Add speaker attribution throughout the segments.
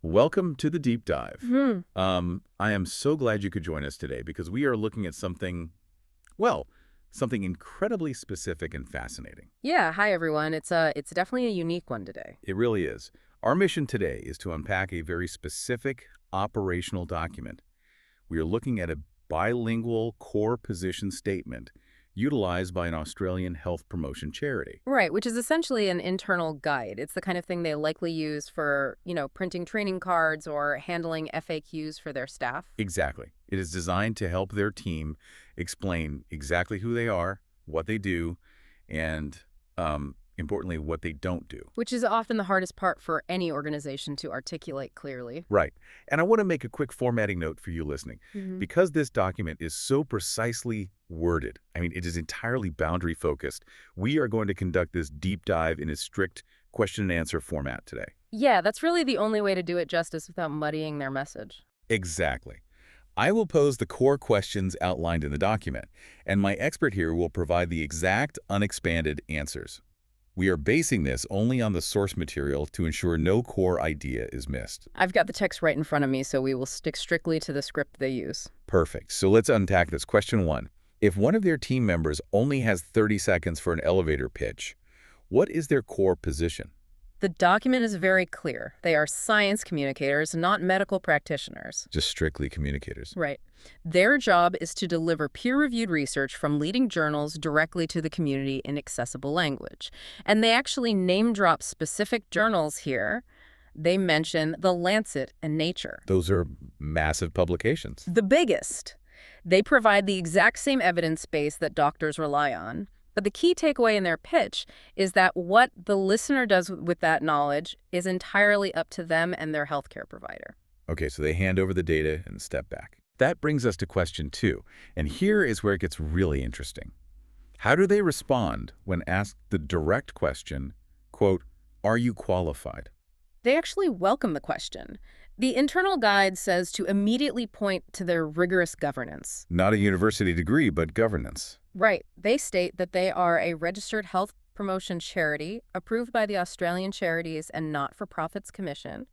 Speaker 1: Welcome to the deep dive.
Speaker 2: Hmm.
Speaker 1: I am so glad you could join us today because we are looking at something, well, something incredibly specific and fascinating.
Speaker 2: Yeah, hi everyone. It's definitely a unique one today.
Speaker 1: It really is. Our mission today is to unpack a very specific operational document. We are looking at a bilingual core position statement utilized by an Australian health promotion charity.
Speaker 2: Right, which is essentially an internal guide. It's the kind of thing they likely use for, printing training cards or handling FAQs for their staff.
Speaker 1: Exactly. It is designed to help their team explain exactly who they are, what they do, and importantly, what they don't do.
Speaker 2: Which is often the hardest part for any organization to articulate clearly.
Speaker 1: Right. And I want to make a quick formatting note for you listening. Because this document is so precisely worded, it is entirely boundary focused, we are going to conduct this deep dive in a strict question and answer format today.
Speaker 2: Yeah, that's really the only way to do it justice without muddying their message.
Speaker 1: Exactly. I will pose the core questions outlined in the document, and my expert here will provide the exact unexpanded answers. We are basing this only on the source material to ensure no core idea is missed.
Speaker 2: I've got the text right in front of me, so we will stick strictly to the script they use.
Speaker 1: Perfect. So let's unpack this. Question 1. If one of their team members only has 30 seconds for an elevator pitch, what is their core position?
Speaker 2: The document is very clear. They are science communicators, not medical practitioners.
Speaker 1: Just strictly communicators.
Speaker 2: Right. Their job is to deliver peer-reviewed research from leading journals directly to the community in accessible language. And they actually name-drop specific journals here. They mention The Lancet and Nature.
Speaker 1: Those are massive publications.
Speaker 2: The biggest. They provide the exact same evidence base that doctors rely on. But the key takeaway in their pitch is that what the listener does with that knowledge is entirely up to them and their healthcare provider.
Speaker 1: Okay, so they hand over the data and step back. That brings us to question 2, and here is where it gets really interesting. How do they respond when asked the direct question, quote, "Are you qualified?"
Speaker 2: They actually welcome the question. The internal guide says to immediately point to their rigorous governance.
Speaker 1: Not a university degree, but governance.
Speaker 2: Right. They state that they are a registered health promotion charity approved by the Australian Charities and Not-for-Profits Commission,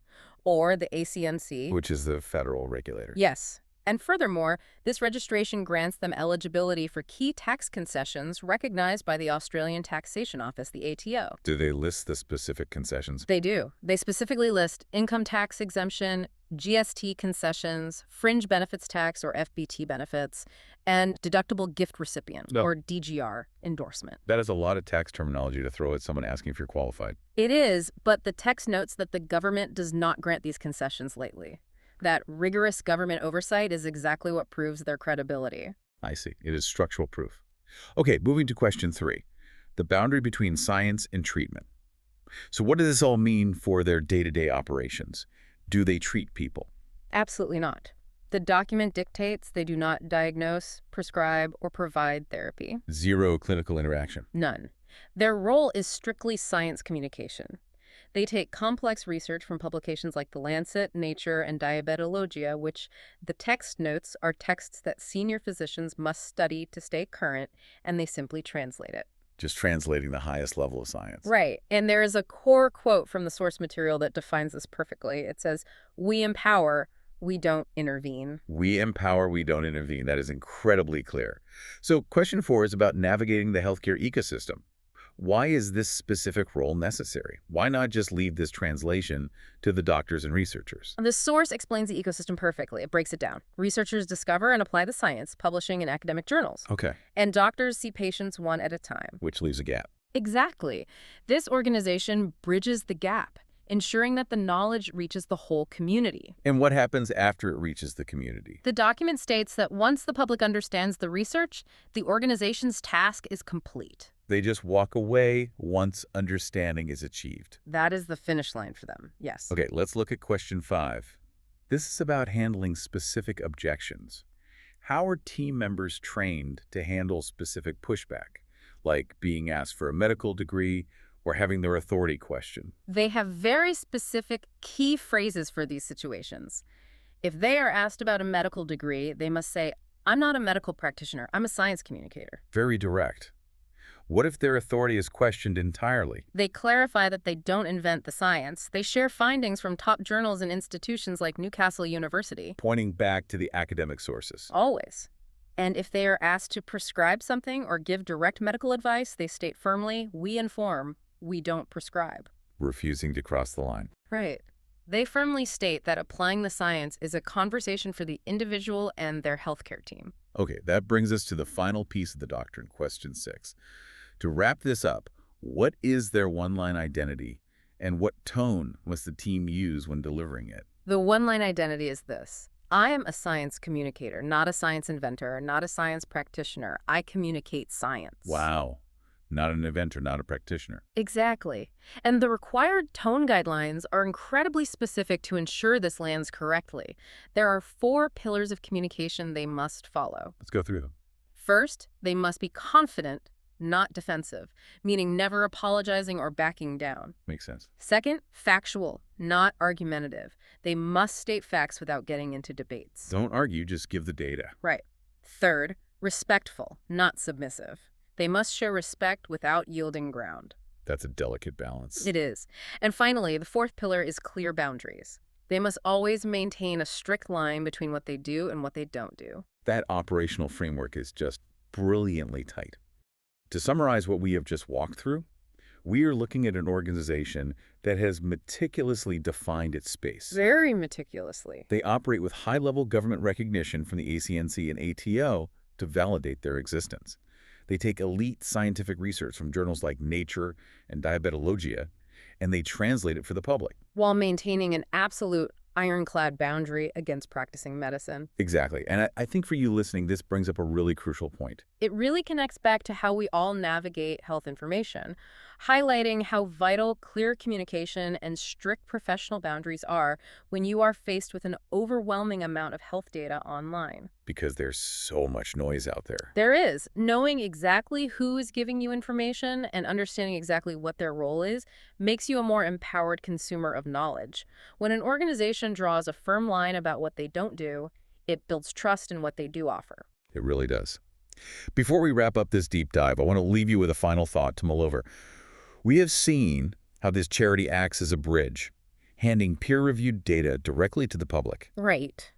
Speaker 2: or the ACNC.
Speaker 1: Which is the federal regulator.
Speaker 2: Yes. And furthermore, this registration grants them eligibility for key tax concessions recognized by the Australian Taxation Office, the ATO.
Speaker 1: Do they list the specific concessions?
Speaker 2: They do. They specifically list income tax exemption, GST concessions, fringe benefits tax or FBT benefits, and deductible gift recipient or DGR endorsement.
Speaker 1: That is a lot of tax terminology to throw at someone asking if you're qualified.
Speaker 2: It is, but the text notes that the government does not grant these concessions lately. That rigorous government oversight is exactly what proves their credibility.
Speaker 1: I see. It is structural proof. Okay, moving to question 3. The boundary between science and treatment. So what does this all mean for their day-to-day operations? Do they treat people?
Speaker 2: Absolutely not. The document dictates they do not diagnose, prescribe, or provide therapy.
Speaker 1: Zero clinical interaction.
Speaker 2: None. Their role is strictly science communication. They take complex research from publications like The Lancet, Nature, and Diabetologia, which the text notes are texts that senior physicians must study to stay current, and they simply translate it.
Speaker 1: Just translating the highest level of science.
Speaker 2: Right. And there is a core quote from the source material that defines this perfectly. It says, "We empower, we don't intervene."
Speaker 1: We empower, we don't intervene. That is incredibly clear. So question 4 is about navigating the healthcare ecosystem. Why is this specific role necessary? Why not just leave this translation to the doctors and researchers?
Speaker 2: The source explains the ecosystem perfectly. It breaks it down. Researchers discover and apply the science, publishing in academic journals.
Speaker 1: Okay.
Speaker 2: And doctors see patients one at a time.
Speaker 1: Which leaves a gap.
Speaker 2: Exactly. This organization bridges the gap, ensuring that the knowledge reaches the whole community.
Speaker 1: And what happens after it reaches the community?
Speaker 2: The document states that once the public understands the research, the organization's task is complete.
Speaker 1: They just walk away once understanding is achieved.
Speaker 2: That is the finish line for them, yes.
Speaker 1: Okay, let's look at question 5. This is about handling specific objections. How are team members trained to handle specific pushback, like being asked for a medical degree or having their authority questioned?
Speaker 2: They have very specific key phrases for these situations. If they are asked about a medical degree, they must say, "I'm not a medical practitioner, I'm a science communicator."
Speaker 1: Very direct. What if their authority is questioned entirely?
Speaker 2: They clarify that they don't invent the science. They share findings from top journals and institutions like Newcastle University.
Speaker 1: Pointing back to the academic sources.
Speaker 2: Always. And if they are asked to prescribe something or give direct medical advice, they state firmly, we inform, we don't prescribe.
Speaker 1: Refusing to cross the line.
Speaker 2: Right. They firmly state that applying the science is a conversation for the individual and their healthcare team.
Speaker 1: Okay, that brings us to the final piece of the doctrine, question 6. To wrap this up, what is their one-line identity, and what tone must the team use when delivering it?
Speaker 2: The one-line identity is this. I am a science communicator, not a science inventor, not a science practitioner. I communicate science.
Speaker 1: Wow. Not an inventor, not a practitioner.
Speaker 2: Exactly. And the required tone guidelines are incredibly specific to ensure this lands correctly. There are 4 pillars of communication they must follow.
Speaker 1: Let's go through them.
Speaker 2: First, they must be confident, not defensive, meaning never apologizing or backing down.
Speaker 1: Makes sense.
Speaker 2: Second, factual, not argumentative. They must state facts without getting into debates.
Speaker 1: Don't argue, just give the data.
Speaker 2: Right. Third, respectful, not submissive. They must show respect without yielding ground.
Speaker 1: That's a delicate balance.
Speaker 2: It is. And finally, the 4th pillar is clear boundaries. They must always maintain a strict line between what they do and what they don't do.
Speaker 1: That operational framework is just brilliantly tight. To summarize what we have just walked through, we are looking at an organization that has meticulously defined its space.
Speaker 2: Very meticulously.
Speaker 1: They operate with high-level government recognition from the ACNC and ATO to validate their existence. They take elite scientific research from journals like Nature and Diabetologia, and they translate it for the public.
Speaker 2: While maintaining an absolute ironclad boundary against practicing medicine.
Speaker 1: Exactly. And I think for you listening, this brings up a really crucial point.
Speaker 2: It really connects back to how we all navigate health information, highlighting how vital clear communication and strict professional boundaries are when you are faced with an overwhelming amount of health data online.
Speaker 1: Because there's so much noise out there.
Speaker 2: There is. Knowing exactly who is giving you information and understanding exactly what their role is makes you a more empowered consumer of knowledge. When an organization draws a firm line about what they don't do, it builds trust in what they do offer.
Speaker 1: It really does. Before we wrap up this deep dive, I want to leave you with a final thought to mull over. We have seen how this charity acts as a bridge, handing peer-reviewed data directly to the public.
Speaker 2: Right.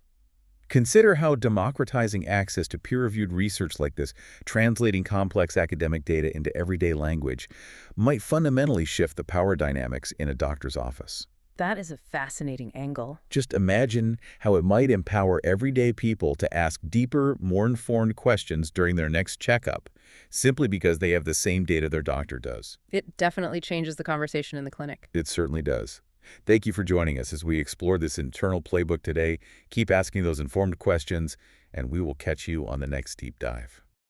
Speaker 1: Consider how democratizing access to peer-reviewed research like this, translating complex academic data into everyday language, might fundamentally shift the power dynamics in a doctor's office.
Speaker 2: That is a fascinating angle.
Speaker 1: Just imagine how it might empower everyday people to ask deeper, more informed questions during their next checkup, simply because they have the same data their doctor does.
Speaker 2: It definitely changes the conversation in the clinic.
Speaker 1: It certainly does. Thank you for joining us as we explore this internal playbook today. Keep asking those informed questions, and we will catch you on the next deep dive.